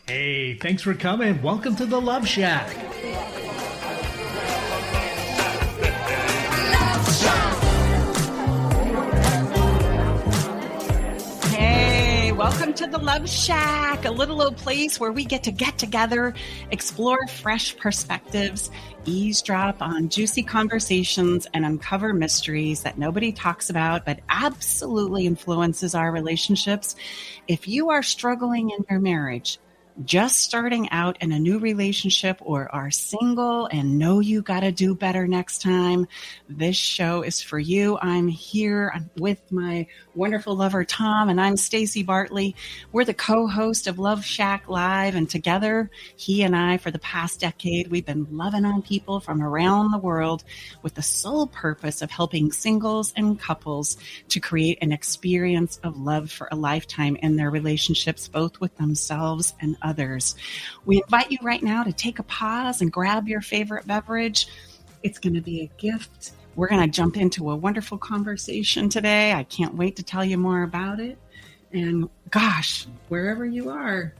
Hey, thanks for coming. Welcome to the Love Shack. Hey, welcome to the Love Shack, a little old place where we get together, explore fresh perspectives, eavesdrop on juicy conversations, and uncover mysteries that nobody talks about but absolutely influences our relationships. If you are struggling in your marriage, just starting out in a new relationship, or are single and know you got to do better next time, this show is for you. I'm here with my wonderful lover, Tom, and I'm Stacy Bartley. We're the co-host of Love Shack Live, and together, he and I, for the past decade, we've been loving on people from around the world with the sole purpose of helping singles and couples to create an experience of love for a lifetime in their relationships, both with themselves and others. We invite you right now to take a pause and grab your favorite beverage. It's going to be a gift. We're going to jump into a wonderful conversation today. I can't wait to tell you more about it. And gosh, wherever you are,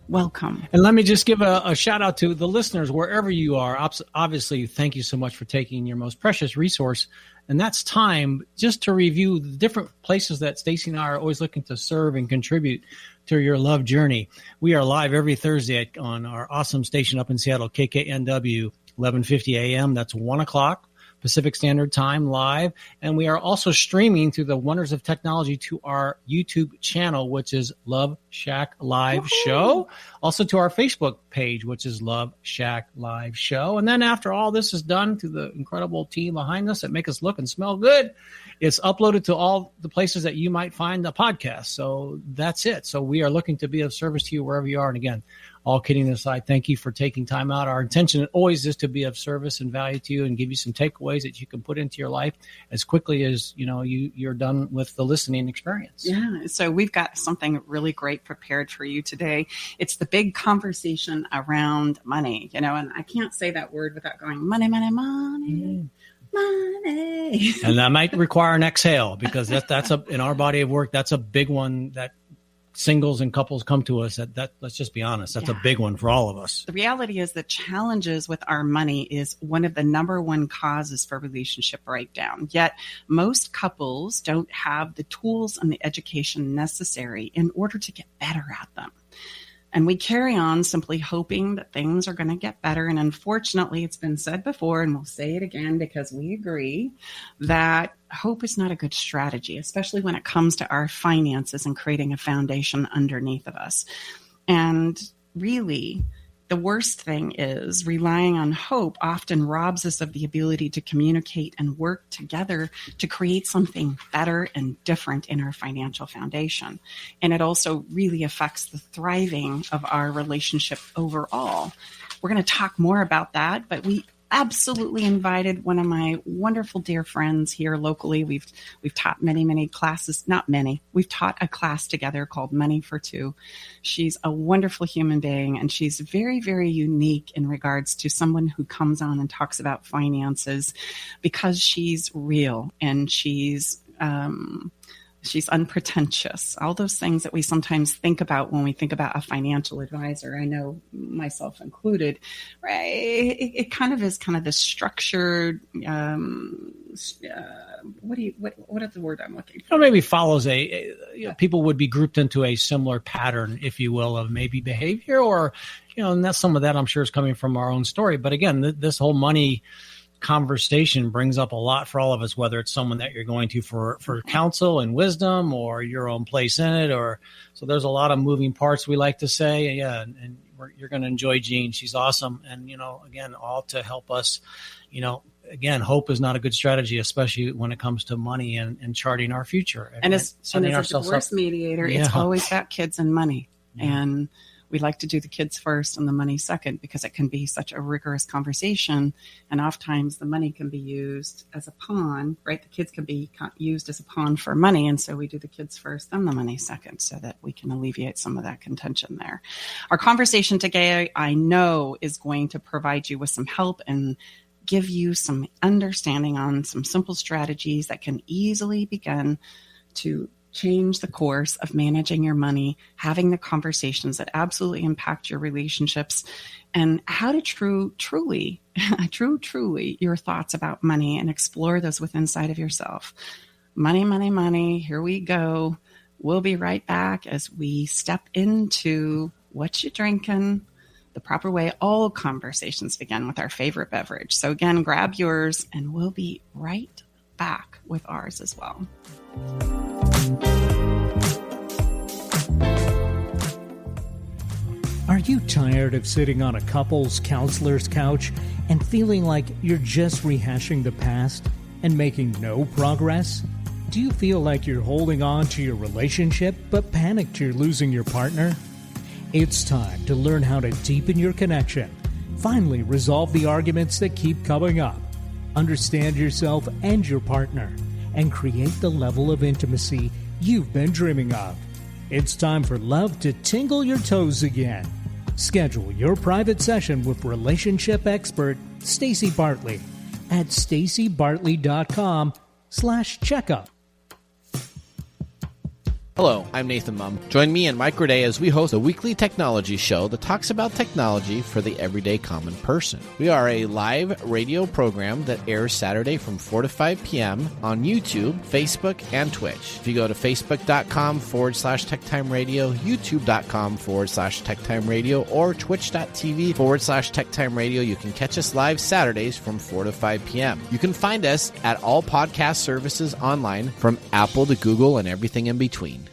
welcome. And let me just give a shout out to the listeners, wherever you are. Obviously, thank you so much for taking your most precious resource, and that's time, just to review the different places that Stacy and I are always looking to serve and contribute to your love journey. We are live every Thursday on our awesome station up in Seattle, KKNW, 1150 a.m. That's 1 o'clock Pacific Standard Time live. And we are also streaming through the wonders of technology to our YouTube channel, which is Love Shack Live Show. Also to our Facebook page, which is Love Shack Live Show. And then after all this is done, to the incredible team behind us that make us look and smell good, it's uploaded to all the places that you might find the podcast. So that's it. So we are looking to be of service to you wherever you are. And again, all kidding aside, thank you for taking time out. Our intention always is to be of service and value to you and give you some takeaways that you can put into your life as quickly as you're done with the listening experience. Yeah, so we've got something really great prepared for you today. It's the big conversation around money, and I can't say that word without going money, money, money. Money. And that might require an exhale, because that's in our body of work, that's a big one that singles and couples come to us. That let's just be honest, that's a big one for all of us. The reality is that challenges with our money is one of the number one causes for relationship breakdown. Yet most couples don't have the tools and the education necessary in order to get better at them. And we carry on simply hoping that things are going to get better. And unfortunately, it's been said before, and we'll say it again because we agree, that hope is not a good strategy, especially when it comes to our finances and creating a foundation underneath of us. And really, the worst thing is relying on hope often robs us of the ability to communicate and work together to create something better and different in our financial foundation. And it also really affects the thriving of our relationship overall. We're going to talk more about that, but we absolutely invited one of my wonderful dear friends here locally. We've taught many classes, not many. We've taught a class together called Money for Two. She's a wonderful human being, and she's very, very unique in regards to someone who comes on and talks about finances, because she's real and she's unpretentious, all those things that we sometimes think about when we think about a financial advisor. I know myself included, right? It kind of is this structured, what is the word I'm looking for? Maybe follows people would be grouped into a similar pattern, if you will, of maybe behavior, or, and that's some of that I'm sure is coming from our own story. But again, this whole money conversation brings up a lot for all of us, whether it's someone that you're going to for counsel and wisdom, or your own place in it, so there's a lot of moving parts, we like to say. And you're going to enjoy Jeanne. She's awesome. And, again, all to help us, again, hope is not a good strategy, especially when it comes to money and charting our future. And as a divorce mediator, it's always about kids and money. Yeah. And we like to do the kids first and the money second, because it can be such a rigorous conversation. And oftentimes the money can be used as a pawn, right? The kids can be used as a pawn for money. And so we do the kids first and the money second, so that we can alleviate some of that contention there. Our conversation today, I know, is going to provide you with some help and give you some understanding on some simple strategies that can easily begin to change the course of managing your money, having the conversations that absolutely impact your relationships, and how to truly your thoughts about money and explore those within inside of yourself. Money, money, money. Here we go. We'll be right back as we step into what you drinking, the proper way. All conversations begin with our favorite beverage. So again, grab yours and we'll be right back with ours as well. Are you tired of sitting on a couples counselor's couch and feeling like you're just rehashing the past and making no progress? Do you feel like you're holding on to your relationship but panicked you're losing your partner? It's time to learn how to deepen your connection, finally resolve the arguments that keep coming up, understand yourself and your partner, and create the level of intimacy you've been dreaming of. It's time for love to tingle your toes again. Schedule your private session with relationship expert Stacey Bartley at staceybartley.com/checkup. Hello, I'm Nathan Mum. Join me and Mike Roday as we host a weekly technology show that talks about technology for the everyday common person. We are a live radio program that airs Saturday from 4 to 5 p.m. on YouTube, Facebook, and Twitch. If you go to facebook.com/TechTimeRadio, youtube.com/TechTimeRadio, or twitch.tv/TechTimeRadio, you can catch us live Saturdays from 4 to 5 p.m. You can find us at all podcast services online from Apple to Google and everything in between.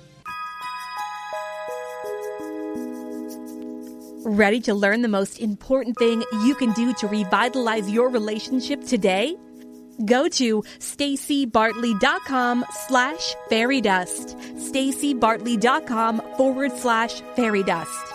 Ready to learn the most important thing you can do to revitalize your relationship today? Go to staceybartley.com/fairydust. staceybartley.com/fairydust.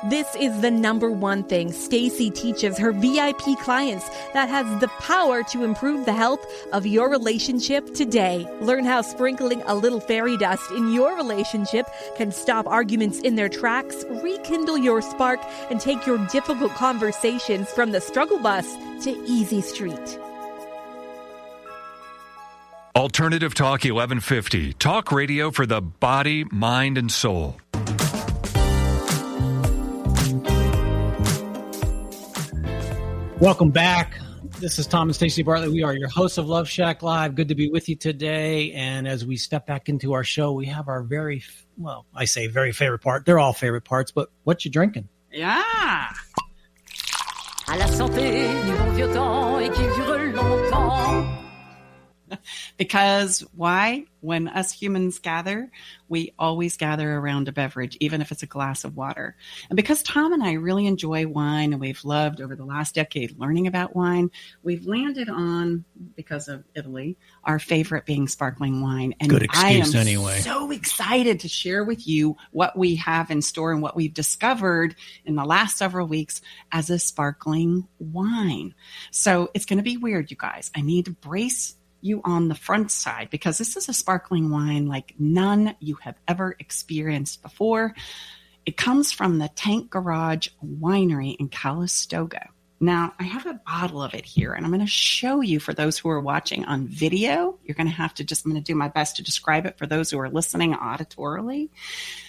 This is the number one thing Stacey teaches her VIP clients that has the power to improve the health of your relationship today. Learn how sprinkling a little fairy dust in your relationship can stop arguments in their tracks, rekindle your spark, and take your difficult conversations from the struggle bus to easy street. Alternative Talk 1150. Talk radio for the body, mind, and soul. Welcome back. This is Tom and Stacey Bartley. We are your hosts of Love Shack Live. Good to be with you today. And as we step back into our show, we have our very favorite part. They're all favorite parts, but what you drinking? Yeah. À la santé du bon vieux temps et qu'il dure longtemps. Because why? When us humans gather, we always gather around a beverage, even if it's a glass of water. And because Tom and I really enjoy wine and we've loved over the last decade learning about wine, we've landed on, because of Italy, our favorite being sparkling wine. And good excuse I am anyway. So excited to share with you what we have in store and what we've discovered in the last several weeks as a sparkling wine. So it's going to be weird, you guys. I need to brace you on the front side because this is a sparkling wine like none you have ever experienced before. It comes from the Tank Garage Winery in Calistoga. Now, I have a bottle of it here, and I'm going to show you for those who are watching on video. You're going to have to I'm going to do my best to describe it for those who are listening auditorily.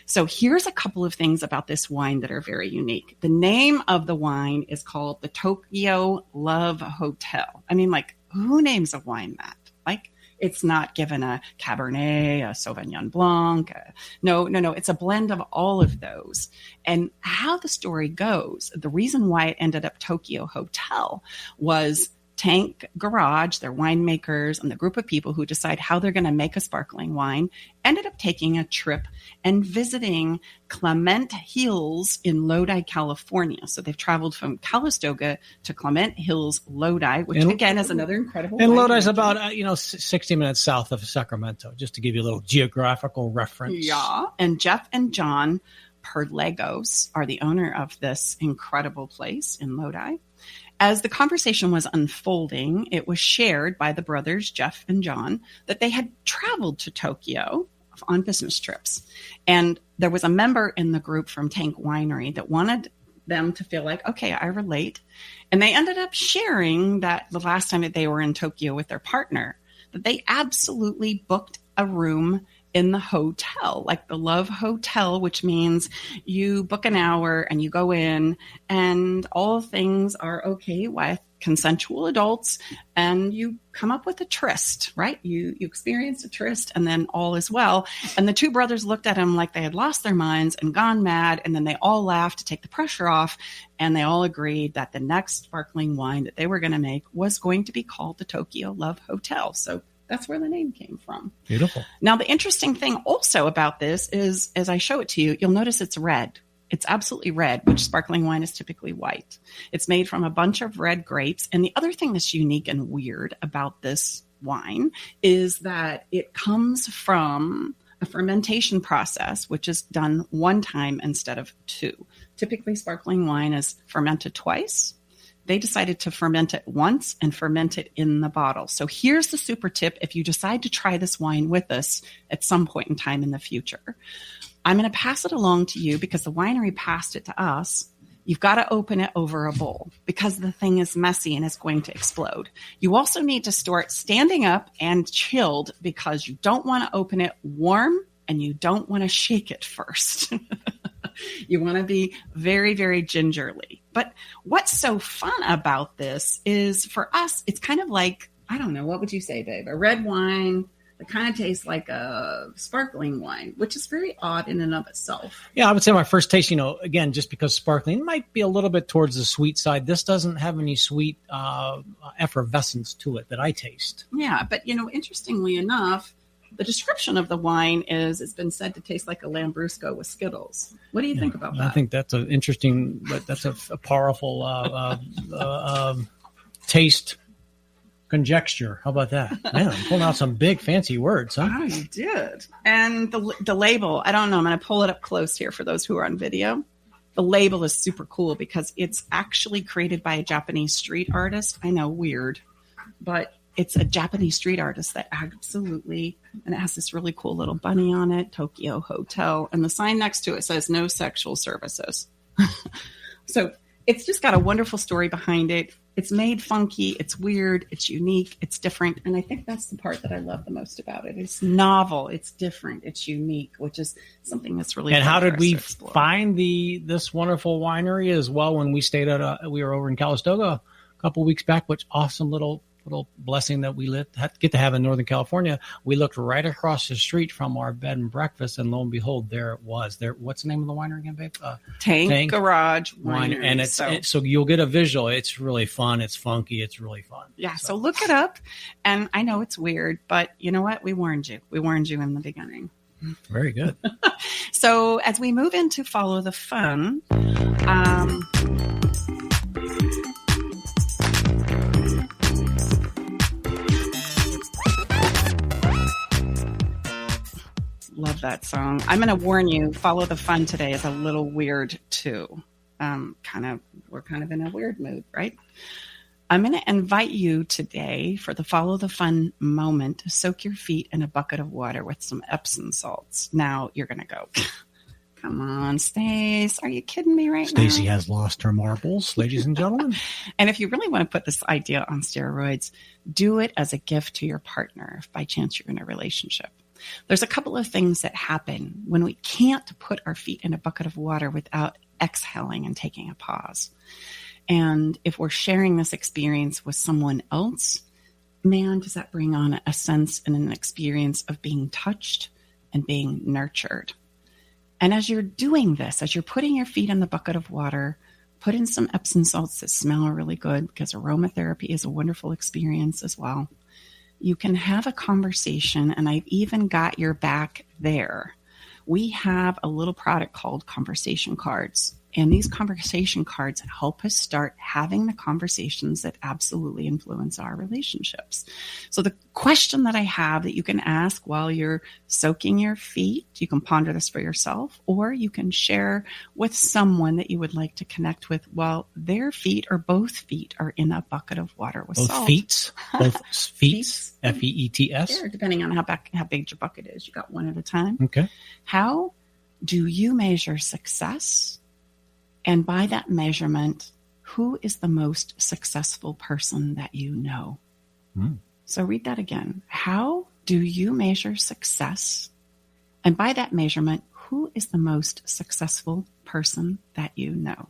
So here's a couple of things about this wine that are very unique. The name of the wine is called the Tokyo Love Hotel. I mean, like, who names a wine that? Like, it's not given a Cabernet, a Sauvignon Blanc. No. It's a blend of all of those. And how the story goes, the reason why it ended up Tokyo Hotel was Tank Garage, their winemakers, and the group of people who decide how they're going to make a sparkling wine ended up taking a trip and visiting Clement Hills in Lodi, California. So they've traveled from Calistoga to Clement Hills, Lodi, which again is another incredible. And Lodi's about 60 minutes south of Sacramento, just to give you a little geographical reference. Yeah, and Jeff and John Perlegos are the owner of this incredible place in Lodi. As the conversation was unfolding, it was shared by the brothers, Jeff and John, that they had traveled to Tokyo on business trips. And there was a member in the group from Tank Winery that wanted them to feel like, okay, I relate. And they ended up sharing that the last time that they were in Tokyo with their partner, that they absolutely booked a room in the hotel, like the Love Hotel, which means you book an hour and you go in and all things are okay with consensual adults and you come up with a tryst, right? You experience a tryst and then all is well. And the two brothers looked at him like they had lost their minds and gone mad. And then they all laughed to take the pressure off. And they all agreed that the next sparkling wine that they were going to make was going to be called the Tokyo Love Hotel. So that's where the name came from. Beautiful. Now, the interesting thing also about this is, as I show it to you, you'll notice it's red. It's absolutely red, which sparkling wine is typically white. It's made from a bunch of red grapes. And the other thing that's unique and weird about this wine is that it comes from a fermentation process, which is done one time instead of two. Typically, sparkling wine is fermented twice. They decided to ferment it once and ferment it in the bottle. So here's the super tip if you decide to try this wine with us at some point in time in the future. I'm going to pass it along to you because the winery passed it to us. You've got to open it over a bowl because the thing is messy and it's going to explode. You also need to store it standing up and chilled because you don't want to open it warm and you don't want to shake it first. You want to be very, very gingerly. But what's so fun about this is for us, it's kind of like, I don't know, what would you say, babe? A red wine that kind of tastes like a sparkling wine, which is very odd in and of itself. Yeah, I would say my first taste, again, just because sparkling might be a little bit towards the sweet side. This doesn't have any sweet effervescence to it that I taste. Yeah, but, interestingly enough, the description of the wine is it's been said to taste like a Lambrusco with Skittles. What do you think about that? I think that's that's a powerful taste conjecture. How about that? Man, I'm pulling out some big fancy words, huh? Oh, you did. And the label, I don't know. I'm going to pull it up close here for those who are on video. The label is super cool because it's actually created by a Japanese street artist. I know, weird, but it's a Japanese street artist that absolutely, and it has this really cool little bunny on it, Tokyo Hotel, and the sign next to it says no sexual services. So it's just got a wonderful story behind it. It's made funky, it's weird, it's unique, it's different, and I think that's the part that I love the most about it. It's novel, it's different, it's unique, which is something that's really And fun how for did us we to explore. find we were over in Calistoga a couple weeks back, which awesome little blessing that we get to have in Northern California. We looked right across the street from our bed and breakfast, and lo and behold, there it was. There, what's the name of the winery again, babe? Tank Garage Winery. And so you'll get a visual. It's really fun. It's funky. It's really fun. Yeah, so look it up. And I know it's weird, but you know what? We warned you. We warned you in the beginning. Very good. So as we move into Follow the Fun, love that song. I'm going to warn you, Follow the Fun today is a little weird too. We're kind of in a weird mood, right? I'm going to invite you today for the Follow the Fun moment to soak your feet in a bucket of water with some Epsom salts. Now you're going to go, come on, Stace. Are you kidding me right now? Stacey has lost her marbles, ladies and gentlemen. And if you really want to put this idea on steroids, do it as a gift to your partner if by chance you're in a relationship. There's a couple of things that happen when we can't put our feet in a bucket of water without exhaling and taking a pause. And if we're sharing this experience with someone else, man, does that bring on a sense and an experience of being touched and being nurtured. And as you're doing this, as you're putting your feet in the bucket of water, put in some Epsom salts that smell really good because aromatherapy is a wonderful experience as well. You can have a conversation, and I've even got your back there. We have a little product called conversation cards. And these conversation cards help us start having the conversations that absolutely influence our relationships. So the question that I have that you can ask while you're soaking your feet, you can ponder this for yourself, or you can share with someone that you would like to connect with while their feet or both feet are in a bucket of water with salt. Both feet, F-E-E-T-S. Sure, depending on how big your bucket is. You got one at a time. Okay. How do you measure success? And by that measurement, who is the most successful person that you know? So read that again. How do you measure success? And by that measurement, who is the most successful person that you know?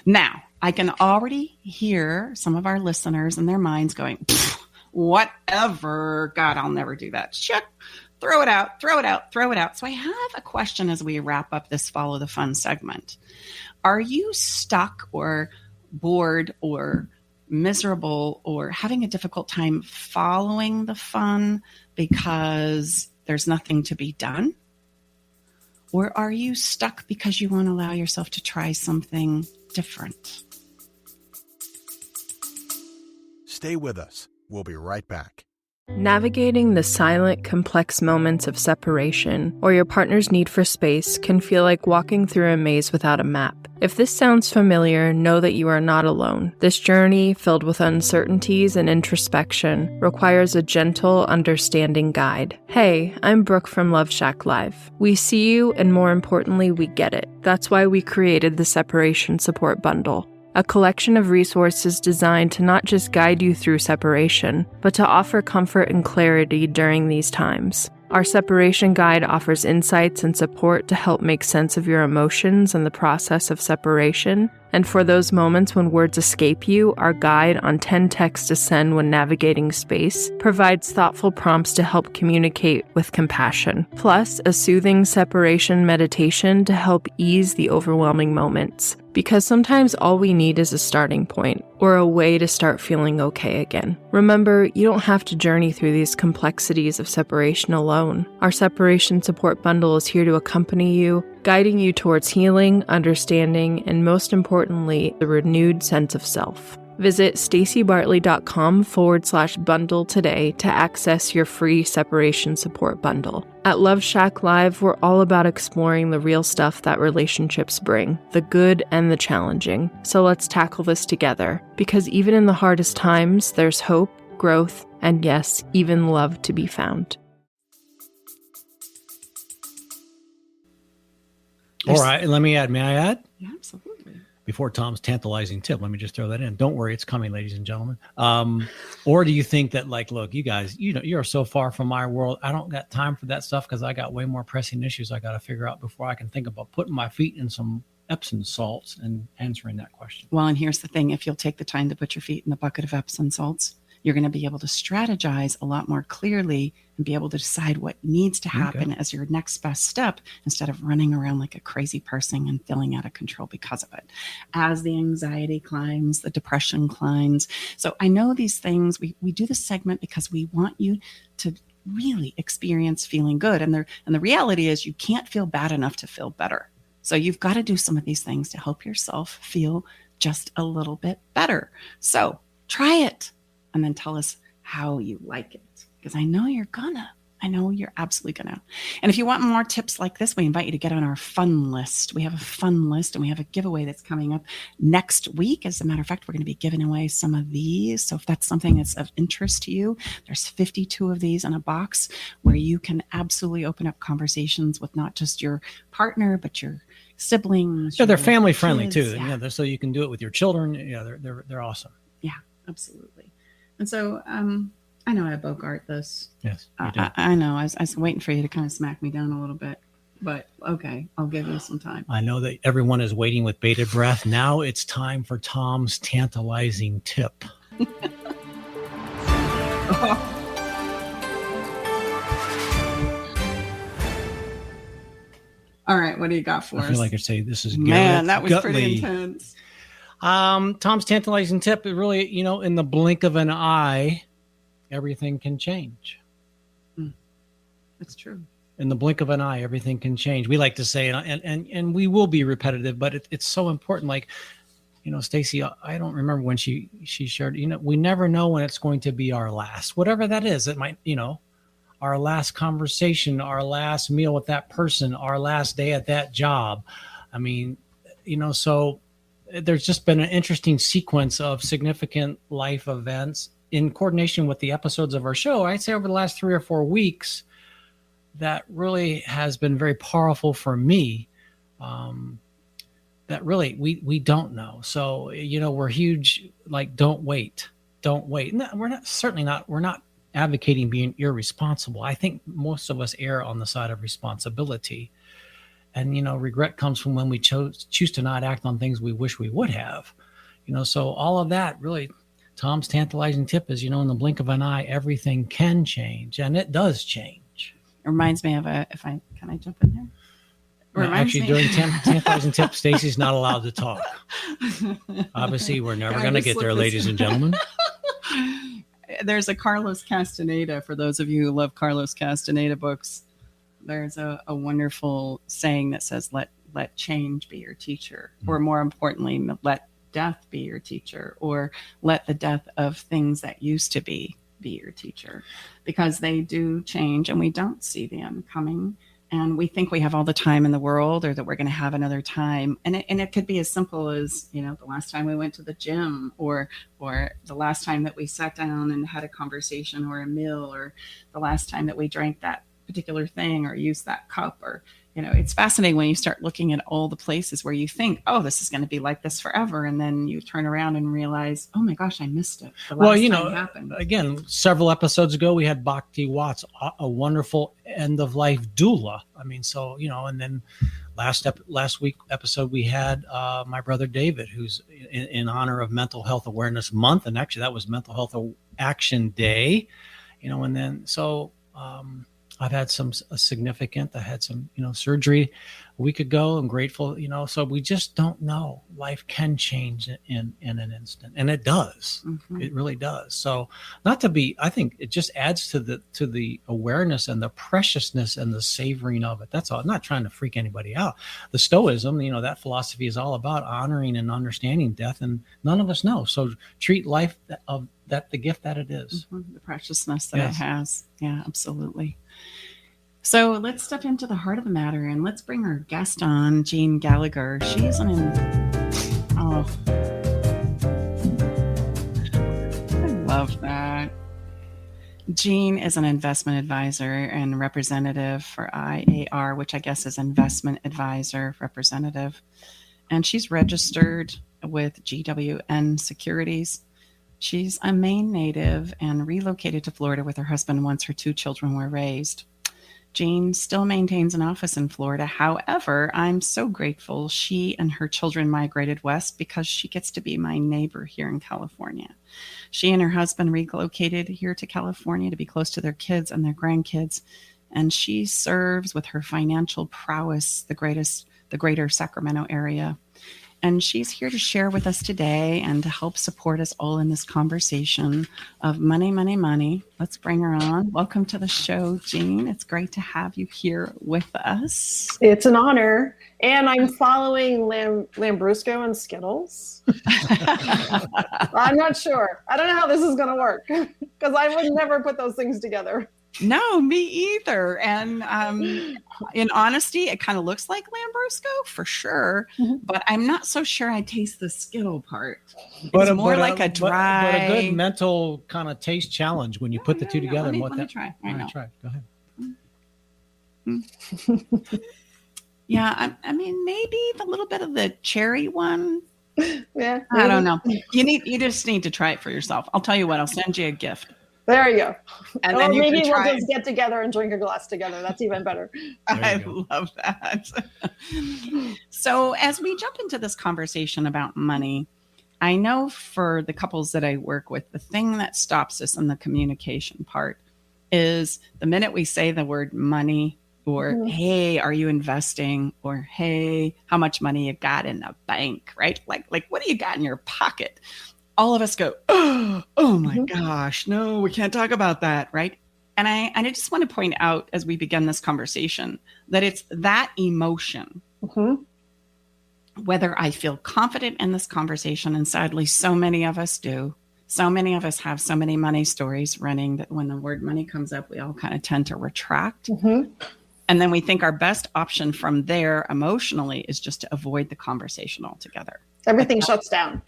Now, I can already hear some of our listeners in their minds going, whatever. God, I'll never do that. Shut. Throw it out, throw it out, throw it out. So I have a question as we wrap up this Follow the Fun segment. Are you stuck or bored or miserable or having a difficult time following the fun because there's nothing to be done? Or are you stuck because you want to allow yourself to try something different? Stay with us. We'll be right back. Navigating the silent, complex moments of separation or your partner's need for space can feel like walking through a maze without a map. If this sounds familiar, know that you are not alone. This journey, filled with uncertainties and introspection, requires a gentle, understanding guide. Hey, I'm Brooke from Love Shack Live. We see you, and more importantly, we get it. That's why we created the Separation Support Bundle, a collection of resources designed to not just guide you through separation, but to offer comfort and clarity during these times. Our separation guide offers insights and support to help make sense of your emotions and the process of separation. And for those moments when words escape you, our guide on 10 texts to send when navigating space provides thoughtful prompts to help communicate with compassion, plus a soothing separation meditation to help ease the overwhelming moments. Because sometimes all we need is a starting point or a way to start feeling okay again. Remember, you don't have to journey through these complexities of separation alone. Our separation support bundle is here to accompany you, guiding you towards healing, understanding, and most importantly, the renewed sense of self. Visit stacybartley.com/bundle today to access your free separation support bundle. At Love Shack Live, we're all about exploring the real stuff that relationships bring, the good and the challenging. So let's tackle this together, because even in the hardest times, there's hope, growth, and yes, even love to be found. All right, let me add. May I add? Yeah, absolutely. Before Tom's tantalizing tip, let me just throw that in. Don't worry, it's coming, ladies and gentlemen. Or do you think that, like, look, you guys, you're so far from my world. I don't got time for that stuff because I got way more pressing issues I got to figure out before I can think about putting my feet in some Epsom salts and answering that question. Well, and here's the thing. If you'll take the time to put your feet in the bucket of Epsom salts, you're going to be able to strategize a lot more clearly and be able to decide what needs to happen as your next best step instead of running around like a crazy person and feeling out of control because of it. As the anxiety climbs, the depression climbs. So I know these things, we do this segment because we want you to really experience feeling good. And the reality is you can't feel bad enough to feel better. So you've got to do some of these things to help yourself feel just a little bit better. So try it. And then tell us how you like it. Because I know you're gonna. I know you're absolutely gonna. And if you want more tips like this, we invite you to get on our fun list. We have a fun list and we have a giveaway that's coming up next week. As a matter of fact, we're going to be giving away some of these. So if that's something that's of interest to you, there's 52 of these in a box where you can absolutely open up conversations with not just your partner, but your siblings. Yeah, they're family friendly kids. too. Yeah, so you can do it with your children. Yeah, they're awesome. Yeah, absolutely. And so I know I bogart this. Yes, I know. I was waiting for you to kind of smack me down a little bit. But okay, I'll give you some time. I know that everyone is waiting with bated breath. Now it's time for Tom's tantalizing tip. All right, what do you got for us? I feel like I say this is man, that was pretty intense. Tom's tantalizing tip is really, in the blink of an eye, everything can change. That's true. In the blink of an eye, everything can change. We like to say, and we will be repetitive, but it's so important. Like, Stacy, I don't remember when she shared, we never know when it's going to be our last, whatever that is. It might, our last conversation, our last meal with that person, our last day at that job. I mean, so there's just been an interesting sequence of significant life events in coordination with the episodes of our show. I'd say over the last 3 or 4 weeks, that really has been very powerful for me. That really, we don't know. So, we're huge, like, don't wait. No, we're not advocating being irresponsible. I think most of us err on the side of responsibility. And, regret comes from when we choose to not act on things we wish we would have. So all of that really, Tom's tantalizing tip is, in the blink of an eye, everything can change, and it does change. It reminds me of can I jump in here? During tantalizing tip, Stacy's not allowed to talk. Obviously, we're never going to get there, ladies and gentlemen. There's a Carlos Castaneda, for those of you who love Carlos Castaneda books. There's a wonderful saying that says, let change be your teacher, or more importantly, let death be your teacher, or let the death of things that used to be your teacher, because they do change and we don't see the end coming. And we think we have all the time in the world, or that we're going to have another time. And it could be as simple as, the last time we went to the gym, or the last time that we sat down and had a conversation or a meal, or the last time that we drank that particular thing or used that cup. Or, it's fascinating when you start looking at all the places where you think, oh, this is going to be like this forever. And then you turn around and realize, oh my gosh, I missed it. The last time it happened. Again, several episodes ago, we had Bhakti Watts, a wonderful end of life doula. And then last week episode, we had my brother David, who's in honor of Mental Health Awareness Month. And actually that was Mental Health Action Day, and then, I've had I had some, surgery a week ago. I'm grateful, so we just don't know. Life can change in an instant, and it does. Mm-hmm. It really does. So I think it just adds to the awareness and the preciousness and the savoring of it. That's all. I'm not trying to freak anybody out. The Stoicism, that philosophy is all about honoring and understanding death, and none of us know. So treat life the gift that it is. Mm-hmm. The preciousness that it has. Yeah, absolutely. So let's step into the heart of the matter, and let's bring our guest on, Jeanne Gallagher. She's I love that. Jeanne is an investment advisor and representative for IAR, which I guess is investment advisor representative. And she's registered with GWN Securities. She's a Maine native and relocated to Florida with her husband once her 2 children were raised. Jeanne still maintains an office in Florida. However, I'm so grateful she and her children migrated west because she gets to be my neighbor here in California. She and her husband relocated here to California to be close to their kids and their grandkids. And she serves with her financial prowess the greater Sacramento area. And she's here to share with us today and to help support us all in this conversation of money, money, money. Let's bring her on. Welcome to the show, Jeanne. It's great to have you here with us. It's an honor. And I'm following Lambrusco and Skittles. I'm not sure. I don't know how this is going to work because I would never put those things together. No, me either. And in honesty, it kind of looks like Lambrusco for sure, but I'm not so sure I taste the Skittle part. It's more like a dry. But a good mental kind of taste challenge when you put the two together. Let me try. Try. Go ahead. Yeah, I mean, maybe a little bit of the cherry one. Yeah, I don't know. You just need to try it for yourself. I'll tell you what. I'll send you a gift. There you go. And then maybe we'll just get together and drink a glass together. That's even better. I love that. So as we jump into this conversation about money, I know for the couples that I work with, the thing that stops us in the communication part is the minute we say the word money, or hey, are you investing? Or hey, how much money you got in the bank, right? Like what do you got in your pocket? All of us go, oh my gosh, no, we can't talk about that, right? And I just want to point out as we begin this conversation that it's that emotion, whether I feel confident in this conversation, and sadly, so many of us do. So many of us have so many money stories running that when the word money comes up, we all kind of tend to retract. And then we think our best option from there emotionally is just to avoid the conversation altogether. Everything shuts down.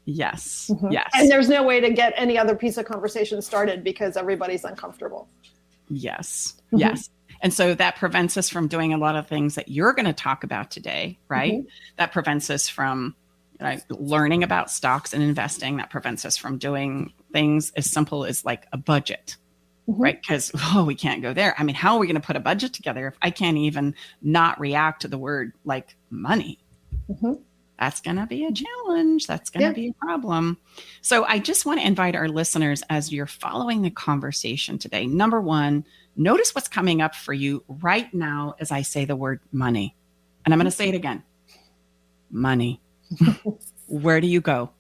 Yes. Yes. And there's no way to get any other piece of conversation started because everybody's uncomfortable. Yes. Yes. And so that prevents us from doing a lot of things that you're going to talk about today, right? That prevents us from learning about stocks and investing. That prevents us from doing things as simple as like a budget, right? Because, we can't go there. I mean, how are we going to put a budget together if I can't even not react to the word like money? That's going to be a challenge. That's going to be a problem. So I just want to invite our listeners, as you're following the conversation today, number one, notice what's coming up for you right now as I say the word money. And I'm going to say it again. Money. Where do you go?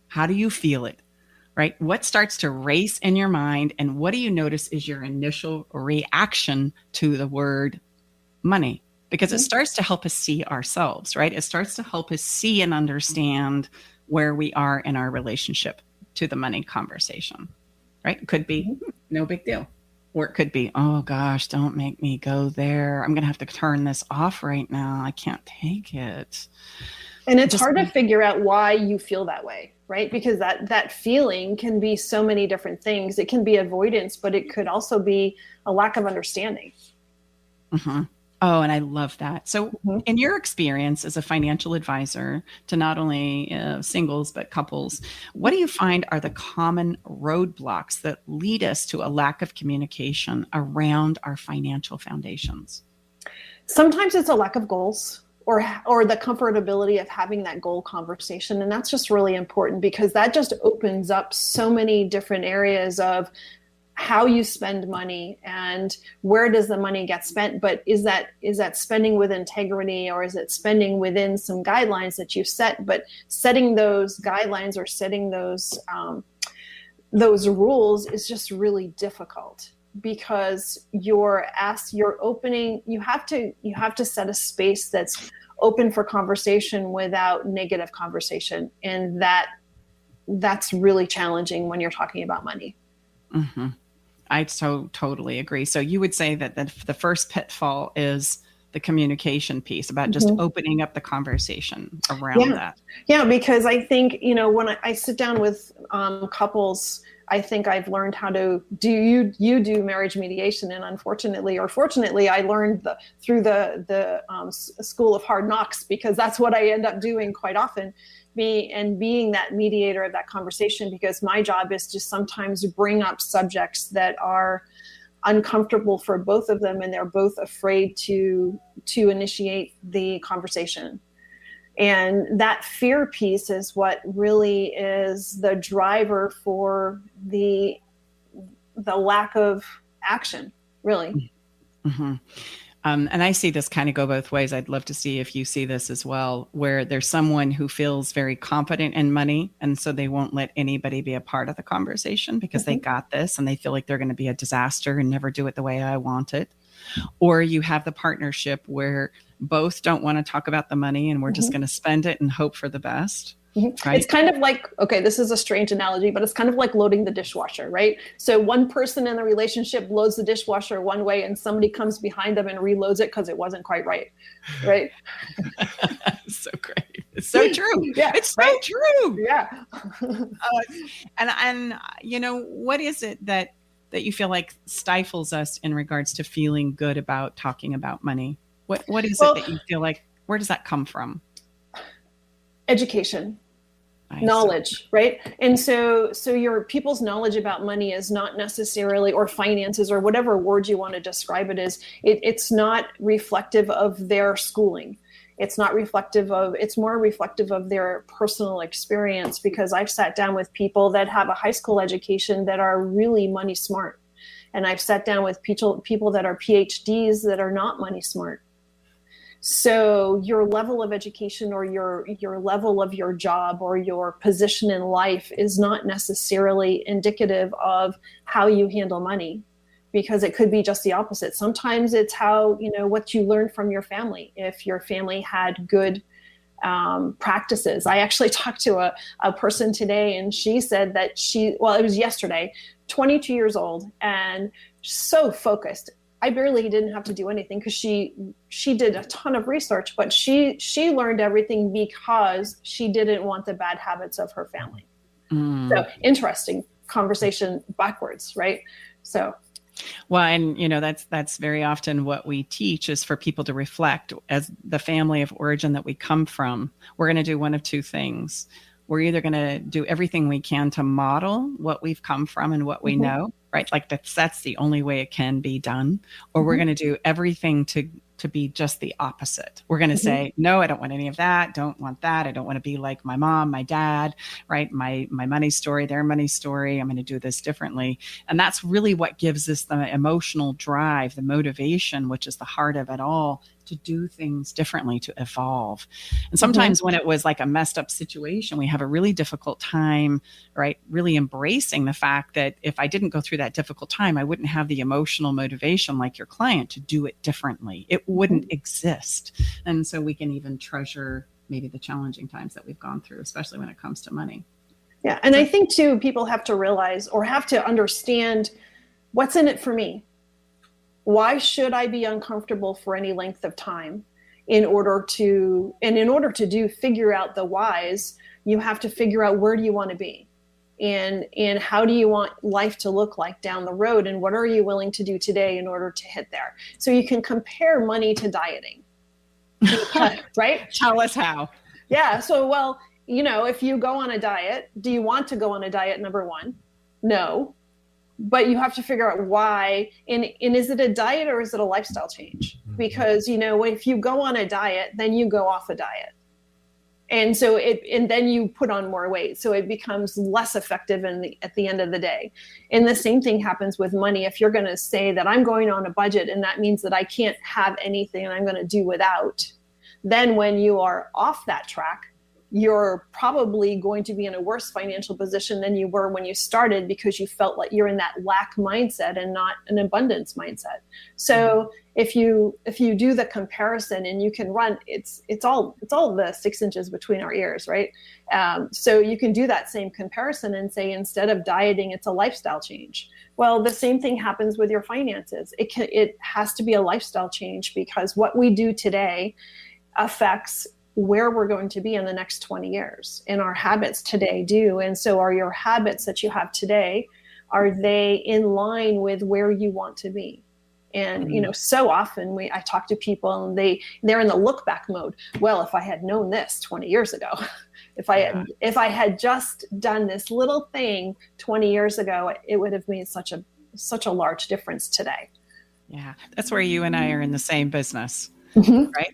How do you feel it? Right? What starts to race in your mind? And what do you notice is your initial reaction to the word money? Because it starts to help us see ourselves, right? It starts to help us see and understand where we are in our relationship to the money conversation, right? It could be no big deal. Or it could be, oh gosh, don't make me go there. I'm going to have to turn this off right now. I can't take it. And it's hard to figure out why you feel that way, right? Because that feeling can be so many different things. It can be avoidance, but it could also be a lack of understanding. Oh, and I love that. So in your experience as a financial advisor to not only singles, but couples, what do you find are the common roadblocks that lead us to a lack of communication around our financial foundations? Sometimes it's a lack of goals or the comfortability of having that goal conversation. And that's just really important because that just opens up so many different areas of how you spend money and where does the money get spent, but is that spending with integrity or is it spending within some guidelines that you set? But setting those guidelines or setting those rules is just really difficult because you have to set a space that's open for conversation without negative conversation, and that's really challenging when you're talking about money. I totally agree. So you would say that the first pitfall is the communication piece about just opening up the conversation around that. Yeah, because I think, when I sit down with couples, I think I've learned how to do marriage mediation. And unfortunately, or fortunately, I learned through the school of hard knocks, because that's what I end up doing quite often. Being that mediator of that conversation, because my job is to sometimes bring up subjects that are uncomfortable for both of them and they're both afraid to initiate the conversation. And that fear piece is what really is the driver for the lack of action, really. And I see this kind of go both ways. I'd love to see if you see this as well, where there's someone who feels very confident in money, and so they won't let anybody be a part of the conversation because they got this and they feel like they're going to be a disaster and never do it the way I want it. Or you have the partnership where both don't want to talk about the money and we're just going to spend it and hope for the best. Right? It's kind of like, okay, this is a strange analogy, but it's kind of like loading the dishwasher, right? So one person in the relationship loads the dishwasher one way and somebody comes behind them and reloads it because it wasn't quite right? So great. It's so true. Yeah, it's so true. Yeah. And what is it that you feel like stifles us in regards to feeling good about talking about money? What is it that you feel like, where does that come from? Education. Knowledge, right? And so your people's knowledge about money is not necessarily, or finances, or whatever word you want to describe it as, it's not reflective of their schooling. It's more reflective of their personal experience, because I've sat down with people that have a high school education that are really money smart. And I've sat down with people that are PhDs that are not money smart. So your level of education or your level of your job or your position in life is not necessarily indicative of how you handle money, because it could be just the opposite. Sometimes it's how, what you learned from your family. If your family had good practices. I actually talked to a person today, and she said that it was yesterday, 22 years old and so focused. I barely didn't have to do anything because she did a ton of research, but she learned everything because she didn't want the bad habits of her family. So interesting conversation backwards, right? So. Well, and that's very often what we teach is for people to reflect as the family of origin that we come from. We're going to do one of two things. We're either going to do everything we can to model what we've come from and what we know, right? Like that's the only way it can be done. Or we're going to do everything to be just the opposite. We're going to say, no, I don't want any of that. Don't want that. I don't want to be like my mom, my dad, right? My money story, their money story. I'm going to do this differently. And that's really what gives us the emotional drive, the motivation, which is the heart of it all, to do things differently, to evolve. And sometimes when it was like a messed up situation, we have a really difficult time, right? Really embracing the fact that if I didn't go through that difficult time, I wouldn't have the emotional motivation like your client to do it differently. It wouldn't exist. And so we can even treasure maybe the challenging times that we've gone through, especially when it comes to money. Yeah. And I think too, people have to realize or have to understand what's in it for me. Why should I be uncomfortable for any length of time? In order to figure out the whys, you have to figure out where do you want to be, and how do you want life to look like down the road, and what are you willing to do today in order to hit there? So you can compare money to dieting, right? Tell us how. Yeah. So, well, if you go on a diet, do you want to go on a diet? Number one, no. But you have to figure out why, and is it a diet or is it a lifestyle change? Because, if you go on a diet, then you go off a diet. And so then you put on more weight. So it becomes less effective at the end of the day. And the same thing happens with money. If you're going to say that I'm going on a budget and that means that I can't have anything and I'm going to do without, then when you are off that track, you're probably going to be in a worse financial position than you were when you started, because you felt like you're in that lack mindset and not an abundance mindset. So if you do the comparison, and you can run, it's all the 6 inches between our ears, right? So you can do that same comparison and say, instead of dieting, it's a lifestyle change. Well, the same thing happens with your finances. It has to be a lifestyle change, because what we do today affects where we're going to be in the next 20 years, and our habits today do. And so are your habits that you have today, are they in line with where you want to be? And, so often I talk to people and they're in the look back mode. Well, if I had known this 20 years ago, if I had just done this little thing 20 years ago, it would have made such a large difference today. Yeah. That's where you and I are in the same business. Right?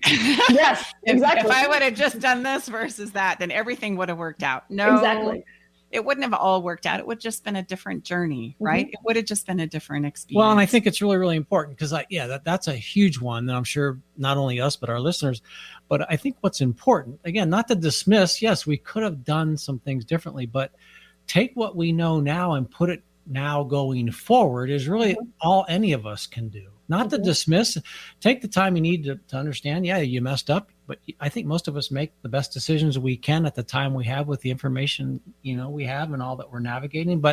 Yes, exactly. If I would have just done this versus that, then everything would have worked out. No, exactly. It wouldn't have all worked out. It would have just been a different journey, right? It would have just been a different experience. Well, and I think it's really, really important, because that's a huge one that I'm sure not only us, but our listeners. But I think what's important, again, not to dismiss, yes, we could have done some things differently, but take what we know now and put it now going forward is really all any of us can do. Not to dismiss, take the time you need to understand, yeah, you messed up, but I think most of us make the best decisions we can at the time we have with the information, we have and all that we're navigating.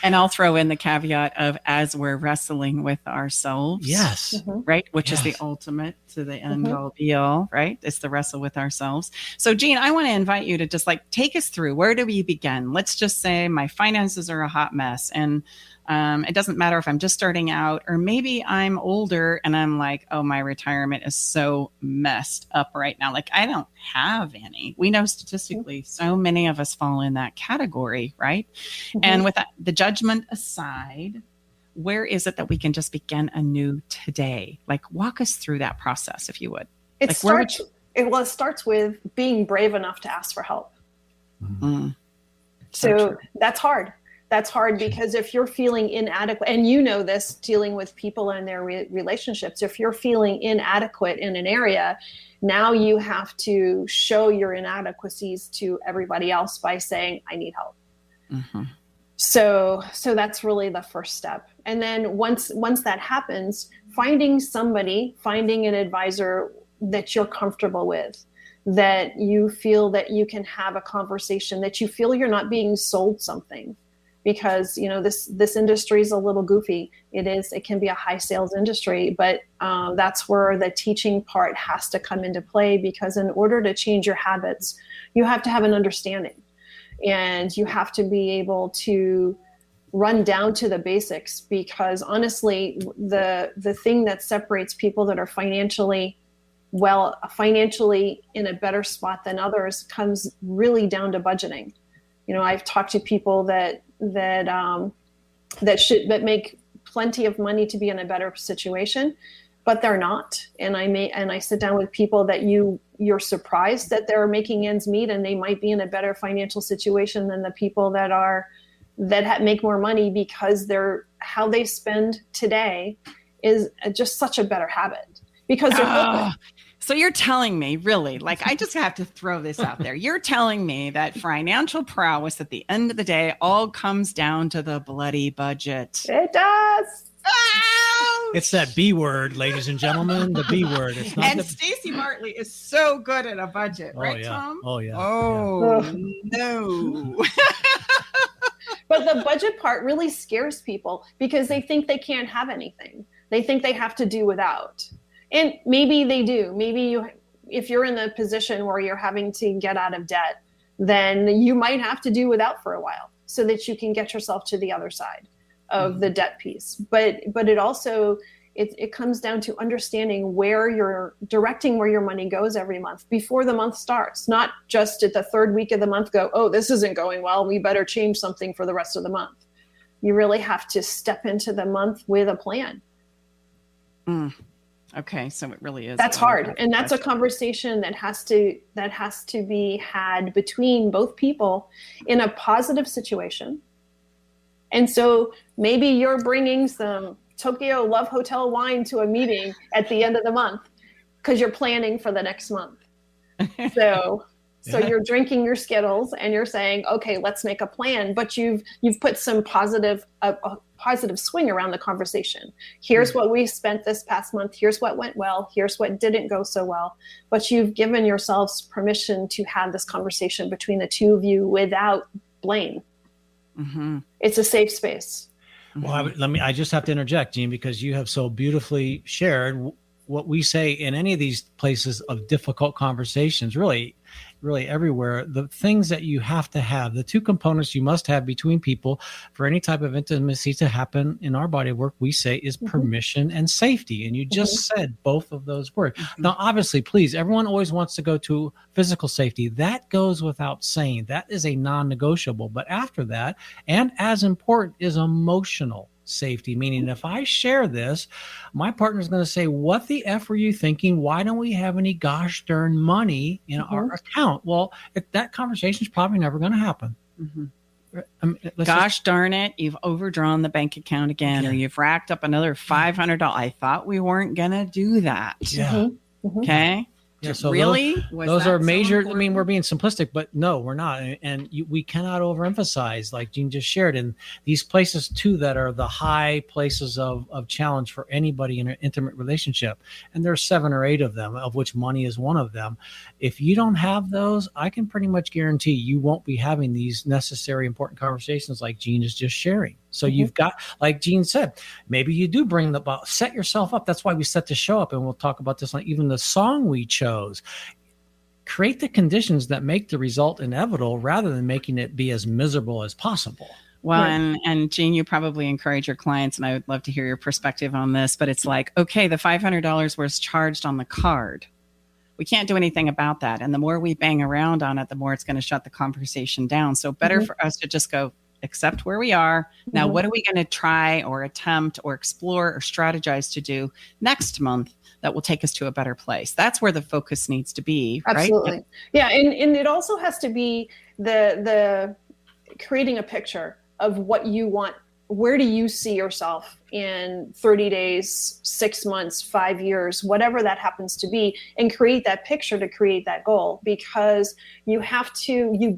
And I'll throw in the caveat of, as we're wrestling with ourselves. Yes. Right. Which is the ultimate to the end all be all, right? It's the wrestle with ourselves. So Jeanne, I want to invite you to just take us through, where do we begin? Let's just say my finances are a hot mess, and it doesn't matter if I'm just starting out, or maybe I'm older and I'm like, oh, my retirement is so messed up right now. Like, I don't have any. We know statistically so many of us fall in that category, right? And with the judgment aside, where is it that we can just begin anew today? Like, walk us through that process, if you would. It starts with being brave enough to ask for help. So that's hard. That's hard, because if you're feeling inadequate, and this dealing with people and their relationships, if you're feeling inadequate in an area, now you have to show your inadequacies to everybody else by saying, I need help. So that's really the first step. And then once that happens, finding an advisor that you're comfortable with, that you feel that you can have a conversation, that you feel you're not being sold something. Because this industry is a little goofy. It can be a high sales industry, but that's where the teaching part has to come into play. Because in order to change your habits, you have to have an understanding, and you have to be able to run down to the basics. Because honestly, the thing that separates people that are financially in a better spot than others comes really down to budgeting. I've talked to people that that make plenty of money to be in a better situation, but they're not. And I sit down with people that you're surprised that they're making ends meet, and they might be in a better financial situation than the people that make more money, because how they spend today is just such a better habit, because they're So you're telling me, really, like, I just have to throw this out there. You're telling me that financial prowess at the end of the day all comes down to the bloody budget. It does. It's that B word, ladies and gentlemen, the B word. It's not. And Stacey Martley is so good at a budget, right, yeah. Tom? Oh, yeah. Oh, no. But the budget part really scares people, because they think they can't have anything. They think they have to do without. And maybe they do. Maybe if you're in the position where you're having to get out of debt, then you might have to do without for a while, so that you can get yourself to the other side of the debt piece. But it also, it comes down to understanding where you're directing where your money goes every month before the month starts, not just at the third week of the month go, oh, this isn't going well, we better change something for the rest of the month. You really have to step into the month with a plan. Okay, so it really is. That's hard. And that's a conversation that has to be had between both people in a positive situation. And so maybe you're bringing some Tokyo Love Hotel wine to a meeting at the end of the month, because you're planning for the next month. So you're drinking your Skittles and you're saying, okay, let's make a plan. But you've put some positive swing around the conversation. Here's what we spent this past month. Here's what went well. Here's what didn't go so well. But you've given yourselves permission to have this conversation between the two of you without blame. Mm-hmm. It's a safe space. Well, I just have to interject, Jeanne, because you have so beautifully shared what we say in any of these places of difficult conversations, really everywhere. The things that you have to have, the two components you must have between people for any type of intimacy to happen in our body of work, we say, is permission and safety. And you just said both of those words. Now, obviously, please, everyone always wants to go to physical safety. That goes without saying. That is a non-negotiable. But after that, and as important, is emotional safety, meaning if I share this, my partner's going to say, what the F were you thinking? Why don't we have any gosh darn money in our account? Well, that conversation is probably never going to happen. Gosh darn it, you've overdrawn the bank account again, or you've racked up another $500. I thought we weren't going to do that. Yeah. Okay. Yeah, so really? Those are major. I mean, we're being simplistic, but no, we're not. And we cannot overemphasize, like Jeanne just shared, in these places too that are the high places of challenge for anybody in an intimate relationship. And there's 7 or 8 of them, of which money is one of them. If you don't have those, I can pretty much guarantee you won't be having these necessary, important conversations like Jeanne is just sharing. So you've got, like Jeanne said, maybe you do bring set yourself up. That's why we set the show up, and we'll talk about this, like even the song we chose. Create the conditions that make the result inevitable rather than making it be as miserable as possible. Well, and Jeanne, you probably encourage your clients, and I would love to hear your perspective on this, but it's like, okay, the $500 was charged on the card. We can't do anything about that. And the more we bang around on it, the more it's going to shut the conversation down. So better for us to just go, accept where we are. Now, what are we going to try or attempt or explore or strategize to do next month that will take us to a better place? That's where the focus needs to be. Absolutely. Right? Yeah. And it also has to be the creating a picture of what you want. Where do you see yourself in 30 days, 6 months, 5 years, whatever that happens to be, and create that picture to create that goal, because you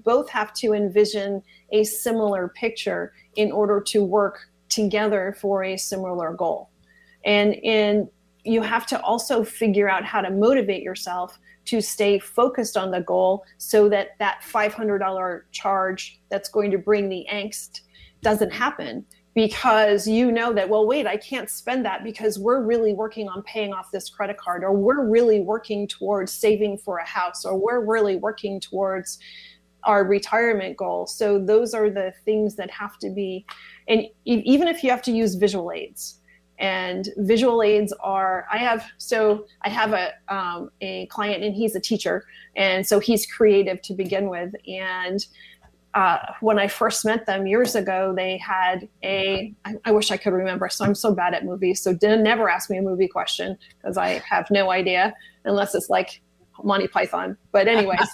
both have to envision a similar picture in order to work together for a similar goal. And you have to also figure out how to motivate yourself to stay focused on the goal, so that $500 charge that's going to bring the angst doesn't happen, because you know that, well, wait, I can't spend that because we're really working on paying off this credit card, or we're really working towards saving for a house, or we're really working towards our retirement goal. So those are the things that have to be, and even if you have to use visual aids, and visual aids are, I have a client, and he's a teacher. And so he's creative to begin with. And when I first met them years ago, they had I wish I could remember. So I'm so bad at movies. So never ask me a movie question because I have no idea unless it's like Monty Python. But anyways,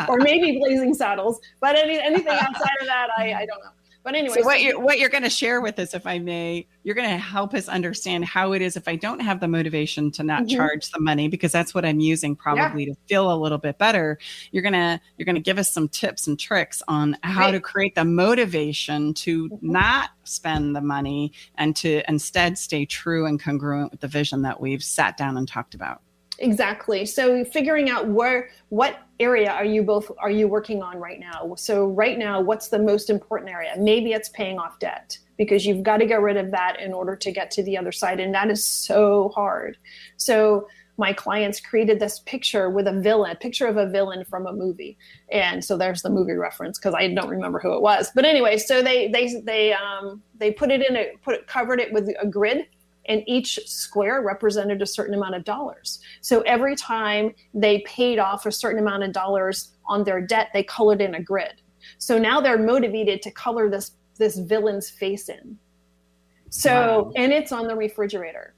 or maybe Blazing Saddles. But anything outside of that, I don't know. But anyway, so what you're going to share with us, if I may, you're going to help us understand how it is if I don't have the motivation to not charge the money, because that's what I'm using probably to feel a little bit better. You're going to give us some tips and tricks on how to create the motivation to not spend the money and to instead stay true and congruent with the vision that we've sat down and talked about. Exactly. So figuring out what area are you working on right now? So right now, what's the most important area? Maybe it's paying off debt, because you've got to get rid of that in order to get to the other side. And that is so hard. So my clients created this picture with a picture of a villain from a movie. And so there's the movie reference, because I don't remember who it was. But anyway, so they put it covered it with a grid. And each square represented a certain amount of dollars. So every time they paid off a certain amount of dollars on their debt, they colored in a grid. So now they're motivated to color this villain's face in. So, and it's on the refrigerator.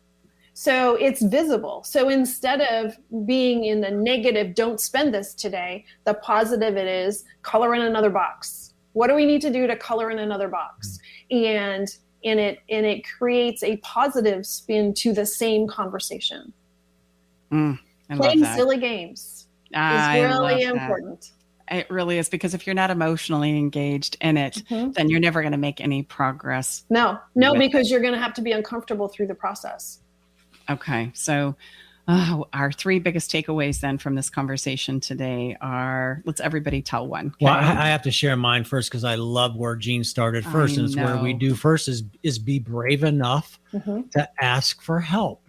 So it's visible. So instead of being in the negative, don't spend this today, the positive it is, color in another box. What do we need to do to color in another box? And it creates a positive spin to the same conversation. Playing silly games is really important. It really is, because if you're not emotionally engaged in it, then you're never going to make any progress. No, because you're going to have to be uncomfortable through the process. Okay, so our three biggest takeaways then from this conversation today are, let's everybody tell one. Okay? Well, I have to share mine first, because I love where Jeanne started first. And it's where we do first is be brave enough to ask for help.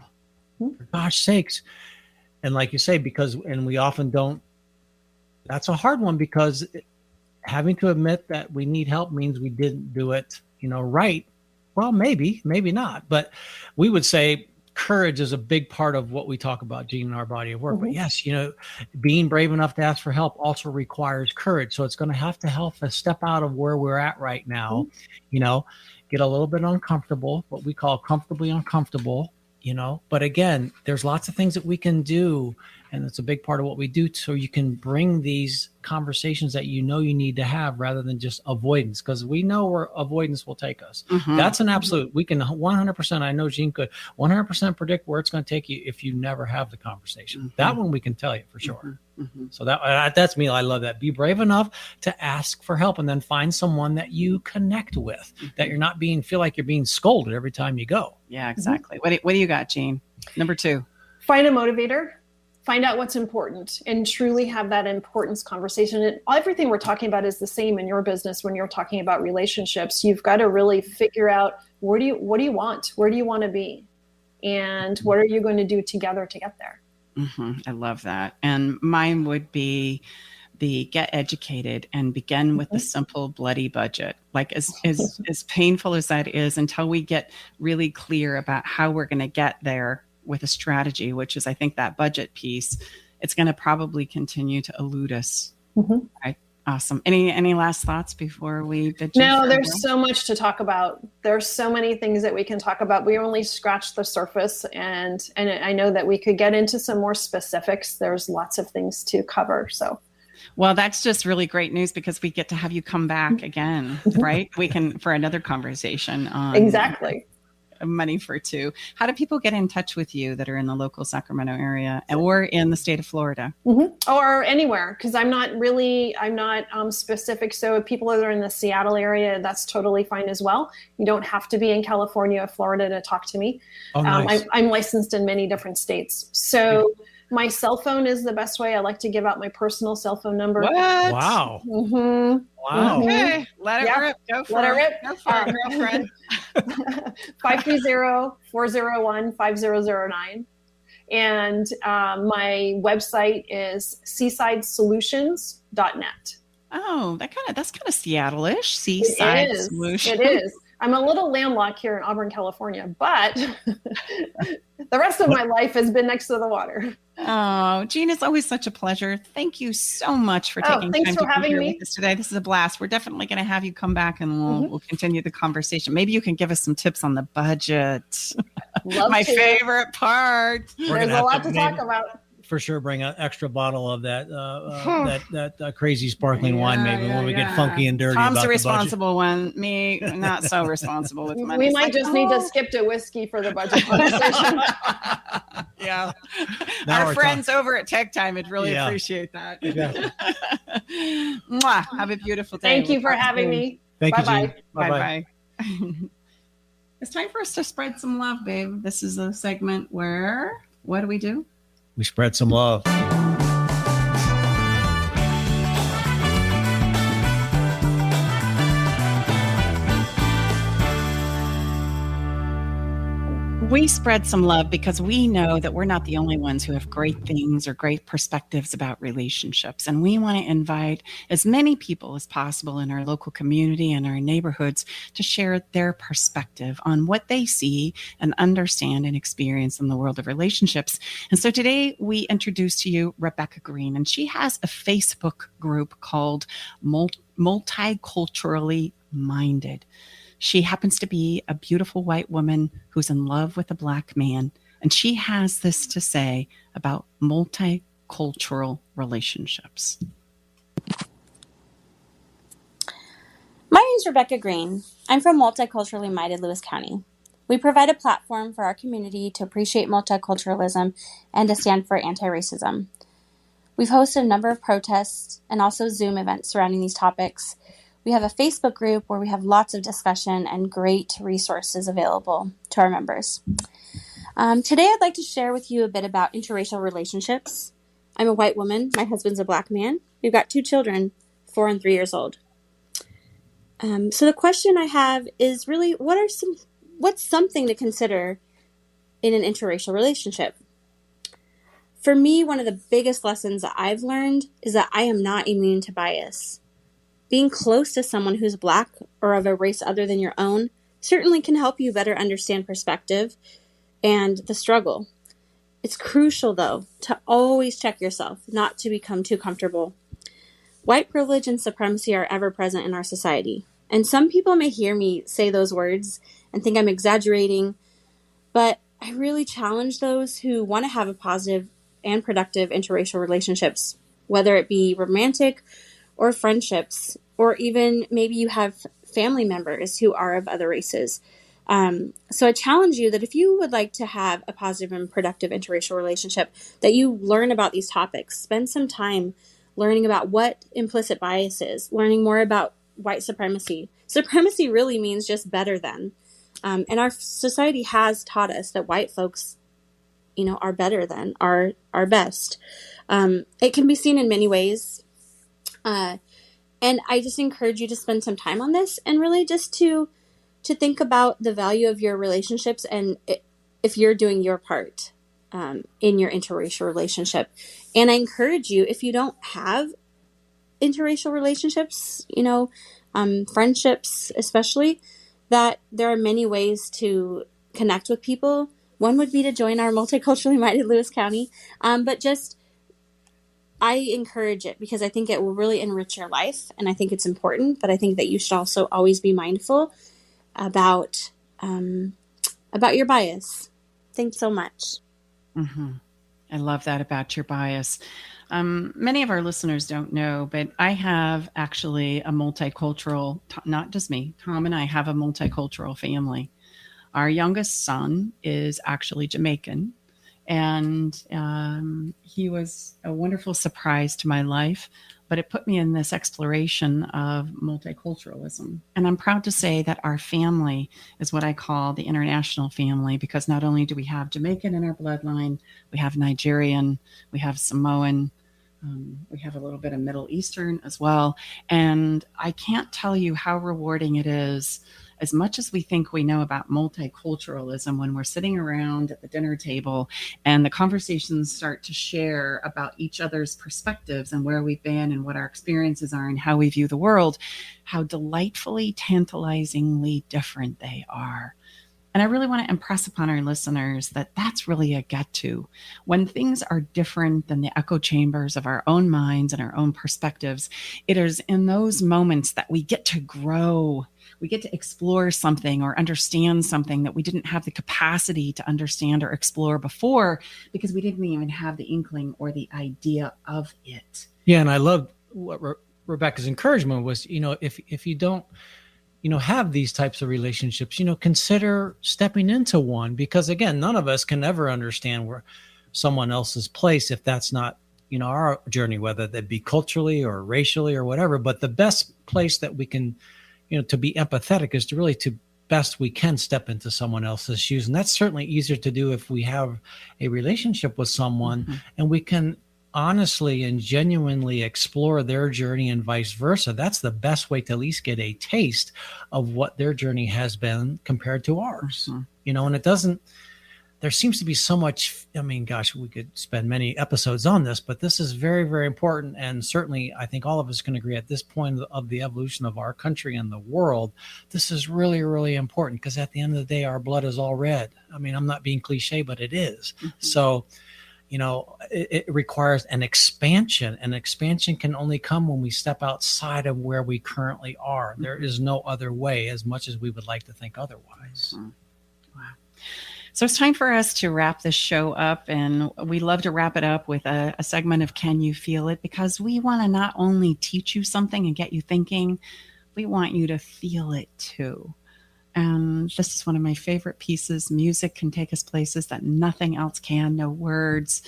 For gosh sakes. And like you say, and we often don't, that's a hard one, because having to admit that we need help means we didn't do it, right. Well, maybe not. But we would say courage is a big part of what we talk about, Jeanne, in our body of work. But yes, being brave enough to ask for help also requires courage. So it's going to have to help us step out of where we're at right now, get a little bit uncomfortable, what we call comfortably uncomfortable, but again, there's lots of things that we can do. And it's a big part of what we do. So you can bring these conversations that you need to have, rather than just avoidance, because we know where avoidance will take us. That's an absolute. We can 100%. I know Jeanne could 100% predict where it's going to take you if you never have the conversation. That one we can tell you for sure. So that's me. I love that. Be brave enough to ask for help, and then find someone that you connect with, that you're not feel like you're being scolded every time you go. Yeah, exactly. What do you got, Jeanne? Number 2. Find a motivator. Find out what's important and truly have that importance conversation. And everything we're talking about is the same in your business. When you're talking about relationships, you've got to really figure out what do you want? Where do you want to be? And what are you going to do together to get there? I love that. And mine would be the get educated and begin with the simple bloody budget. Like as painful as that is, until we get really clear about how we're going to get there with a strategy, which is, I think, that budget piece, it's going to probably continue to elude us. Right? Awesome. Any last thoughts before we bid you? No, there's so much to talk about. There's so many things that we can talk about. We only scratched the surface, and I know that we could get into some more specifics. There's lots of things to cover. So, well, that's just really great news, because we get to have you come back again, right? We can, for another conversation on exactly Money for Two. How do people get in touch with you that are in the local Sacramento area or in the state of Florida? Or anywhere, because I'm not specific. So if people that are in the Seattle area, that's totally fine as well. You don't have to be in California or Florida to talk to me. Nice. I'm licensed in many different states. So my cell phone is the best way. I like to give out my personal cell phone number. What? Wow. Wow. Okay. Let it rip. Go for it. Go for it, girlfriend. 530-401-5009. And my website is seasidesolutions.net. Oh, that's kind of Seattle-ish. Seaside Solutions. It is. I'm a little landlocked here in Auburn, California, but the rest of my life has been next to the water. Oh, Jeanne, it's always such a pleasure. Thank you so much for taking thanks time for to be having here me. with us today. This is a blast. We're definitely going to have you come back and we'll continue the conversation. Maybe you can give us some tips on the budget. My favorite part. There's a lot to talk about. For sure, bring an extra bottle of that crazy sparkling wine when we get funky and dirty. Tom's about the responsible one. Me, not so responsible with money. We might just need to skip to whiskey for the budget conversation. Yeah, our friends over at Tech Time would really appreciate that. Exactly. Mwah. Have a beautiful day. Thank you for having me. Thank you, Bye-bye. Jeanne. Bye-bye. It's time for us to spread some love, babe. This is a segment where, what do? We spread some love. We spread some love because we know that we're not the only ones who have great things or great perspectives about relationships. And we want to invite as many people as possible in our local community and our neighborhoods to share their perspective on what they see and understand and experience in the world of relationships. And so today we introduce to you Rebecca Green, and she has a Facebook group called Multiculturally Minded. She happens to be a beautiful white woman who's in love with a black man. And she has this to say about multicultural relationships. My name is Rebecca Green. I'm from Multiculturally Minded Lewis County. We provide a platform for our community to appreciate multiculturalism and to stand for anti-racism. We've hosted a number of protests and also Zoom events surrounding these topics. We have a Facebook group where we have lots of discussion and great resources available to our members. Today, I'd like to share with you a bit about interracial relationships. I'm a white woman. My husband's a black man. We've got 2 children, 4 and 3 years old. So the question I have is really, what's something to consider in an interracial relationship? For me, one of the biggest lessons that I've learned is that I am not immune to bias. Being close to someone who's black or of a race other than your own certainly can help you better understand perspective and the struggle. It's crucial, though, to always check yourself, not to become too comfortable. White privilege and supremacy are ever present in our society, and some people may hear me say those words and think I'm exaggerating, but I really challenge those who want to have a positive and productive interracial relationships, whether it be romantic or friendships, or even maybe you have family members who are of other races. So I challenge you that if you would like to have a positive and productive interracial relationship, that you learn about these topics, spend some time learning about what implicit bias is, learning more about white supremacy. Supremacy really means just better than. And our society has taught us that white folks, are better than, are best. It can be seen in many ways. And I just encourage you to spend some time on this and really just to think about the value of your relationships and if you're doing your part in your interracial relationship. And I encourage you, if you don't have interracial relationships, friendships especially, that there are many ways to connect with people. One would be to join our Multiculturally Minded Lewis County, but I encourage it because I think it will really enrich your life, and I think it's important, but I think that you should also always be mindful about your bias. Thanks so much. Mm-hmm. I love that about your bias. Many of our listeners don't know, but I have actually a multicultural, not just me, Tom and I have a multicultural family. Our youngest son is actually Jamaican. And he was a wonderful surprise to my life, but it put me in this exploration of multiculturalism. And I'm proud to say that our family is what I call the international family, because not only do we have Jamaican in our bloodline, we have Nigerian, we have Samoan, we have a little bit of Middle Eastern as well. And I can't tell you how rewarding it is as much as we think we know about multiculturalism, when we're sitting around at the dinner table and the conversations start to share about each other's perspectives and where we've been and what our experiences are and how we view the world, how delightfully, tantalizingly different they are. And I really want to impress upon our listeners that that's really a get to. When things are different than the echo chambers of our own minds and our own perspectives, it is in those moments that we get to grow. We get to explore something or understand something that we didn't have the capacity to understand or explore before because we didn't even have the inkling or the idea of it. Yeah, and I love what Rebecca's encouragement was, if you don't have these types of relationships, consider stepping into one, because again, none of us can ever understand where someone else's place if that's not, our journey, whether that be culturally or racially or whatever. But the best place that we can, to be empathetic is to really to best we can step into someone else's shoes. And that's certainly easier to do if we have a relationship with someone and we can honestly and genuinely explore their journey and vice versa. That's the best way to at least get a taste of what their journey has been compared to ours. And it doesn't, there seems to be so much, we could spend many episodes on this, but this is very, very important. And certainly I think all of us can agree at this point of the evolution of our country and the world, this is really, really important, because at the end of the day, our blood is all red. I'm not being cliche, but it is. So, it requires an expansion, and expansion can only come when we step outside of where we currently are. There is no other way, as much as we would like to think otherwise. Wow. So it's time for us to wrap this show up, and we love to wrap it up with a segment of Can You Feel It? Because we want to not only teach you something and get you thinking, we want you to feel it too. And this is one of my favorite pieces. Music can take us places that nothing else can. No words,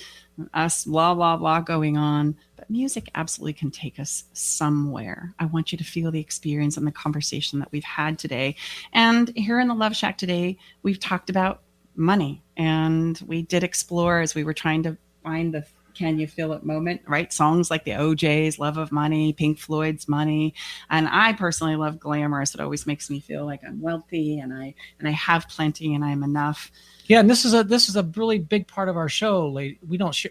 us blah, blah, blah going on. But music absolutely can take us somewhere. I want you to feel the experience and the conversation that we've had today. And here in the Love Shack today, we've talked about money. And we did explore, as we were trying to find the Can You Feel It moment, right? Songs like the OJ's Love of Money, Pink Floyd's Money. And I personally love Glamorous. It always makes me feel like I'm wealthy and I have plenty and I'm enough. Yeah, and this is a really big part of our show. We don't share.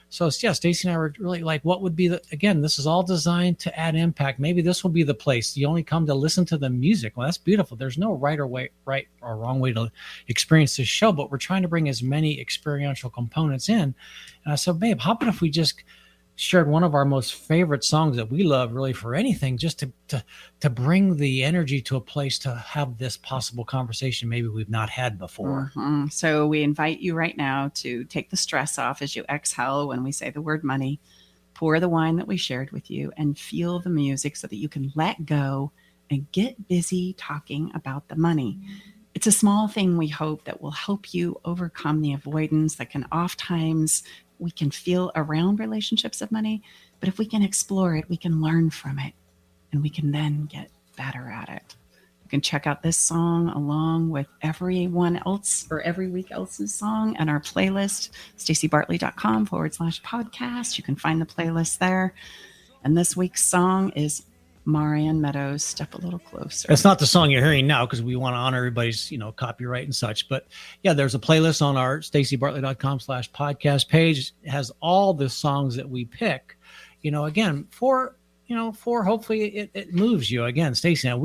So yeah, Stacey and I were really like, what would be this is all designed to add impact. Maybe this will be the place. You only come to listen to the music. Well, that's beautiful. There's no right or wrong way to experience this show, but we're trying to bring as many experiential components in. And I said, babe, how about if we just shared one of our most favorite songs that we love really for anything, just to bring the energy to a place to have this possible conversation maybe we've not had before. So we invite you right now to take the stress off as you exhale when we say the word money, pour the wine that we shared with you, and feel the music so that you can let go and get busy talking about the money. It's a small thing, we hope, that will help you overcome the avoidance that can oftentimes we can feel around relationships of money. But if we can explore it, we can learn from it, and we can then get better at it. You can check out this song along with everyone else or every week else's song and our playlist, staceybartley.com/podcast. You can find the playlist there. And this week's song is Marian Meadows' Step a Little Closer. It's not the song you're hearing now because we want to honor everybody's, copyright and such. But yeah, there's a playlist on our staceybartley.com/podcast page. It has all the songs that we pick, again, for hopefully it moves you. Again, Stacey and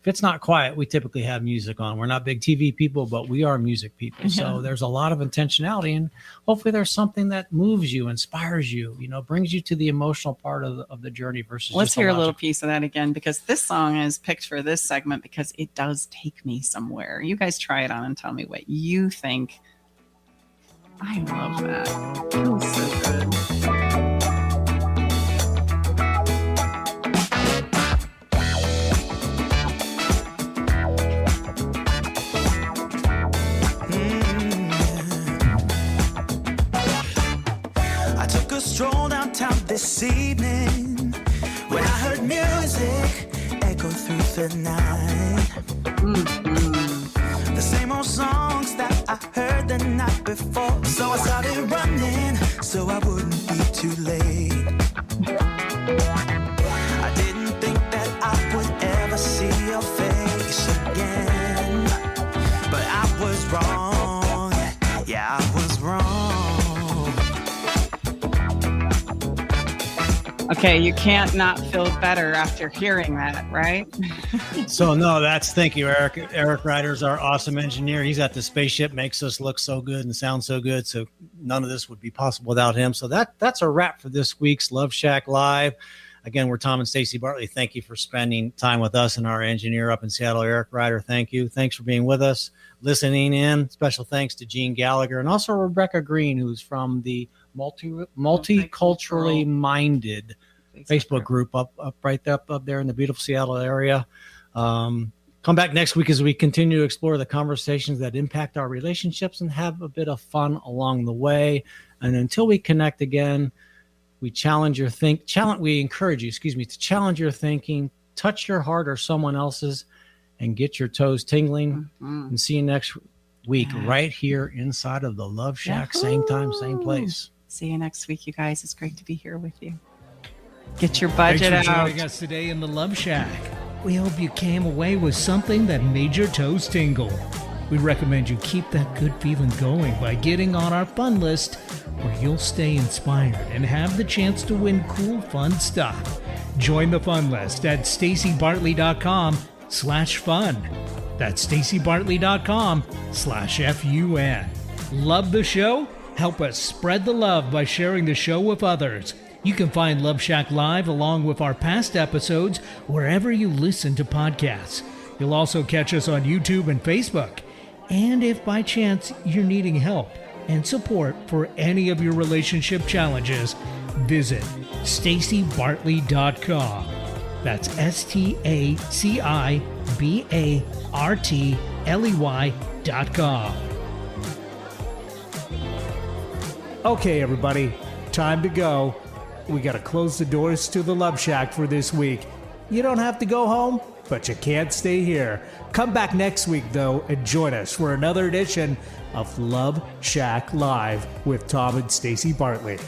if it's not quiet, we typically have music on. We're not big TV people, but we are music people. Yeah. So there's a lot of intentionality, and hopefully there's something that moves you, inspires you, brings you to the emotional part of the journey versus. Let's hear a little piece of that again, because this song is picked for this segment because it does take me somewhere. You guys try it on and tell me what you think. I love that. It feels so good. Stroll downtown this evening when I heard music echo through the night. The same old songs that I heard the night before. So I started running so I wouldn't be too late. I didn't think that I would ever see your face. Okay, you can't not feel better after hearing that, right? So no, thank you, Eric. Eric Ryder's our awesome engineer. He's at the spaceship, makes us look so good and sound so good. So none of this would be possible without him. So that's a wrap for this week's Love Shack Live. Again, we're Tom and Stacey Bartley. Thank you for spending time with us and our engineer up in Seattle, Eric Ryder. Thank you. Thanks for being with us, listening in. Special thanks to Jeanne Gallagher and also Rebecca Green, who's from the multiculturally minded Facebook group up there in the beautiful Seattle area. Come back next week as we continue to explore the conversations that impact our relationships and have a bit of fun along the way. And until we connect again, we we encourage you, to challenge your thinking, touch your heart or someone else's, and get your toes tingling. And see you next week right here inside of the Love Shack. Yahoo! Same time, same place. See you next week, you guys. It's great to be here with you. Get your budget Thanks for out. joining us today in the Love Shack. We hope you came away with something that made your toes tingle. We recommend you keep that good feeling going by getting on our fun list, where you'll stay inspired and have the chance to win cool, fun stuff. Join the fun list at staceybartley.com/fun. That's staceybartley.com/FUN. Love the show? Help us spread the love by sharing the show with others. You can find Love Shack Live along with our past episodes wherever you listen to podcasts. You'll also catch us on YouTube and Facebook. And if by chance you're needing help and support for any of your relationship challenges, visit staceybartley.com. That's staceybartley.com. Okay, everybody, time to go. We got to close the doors to the Love Shack for this week. You don't have to go home, but you can't stay here. Come back next week, though, and join us for another edition of Love Shack Live with Tom and Stacey Bartley.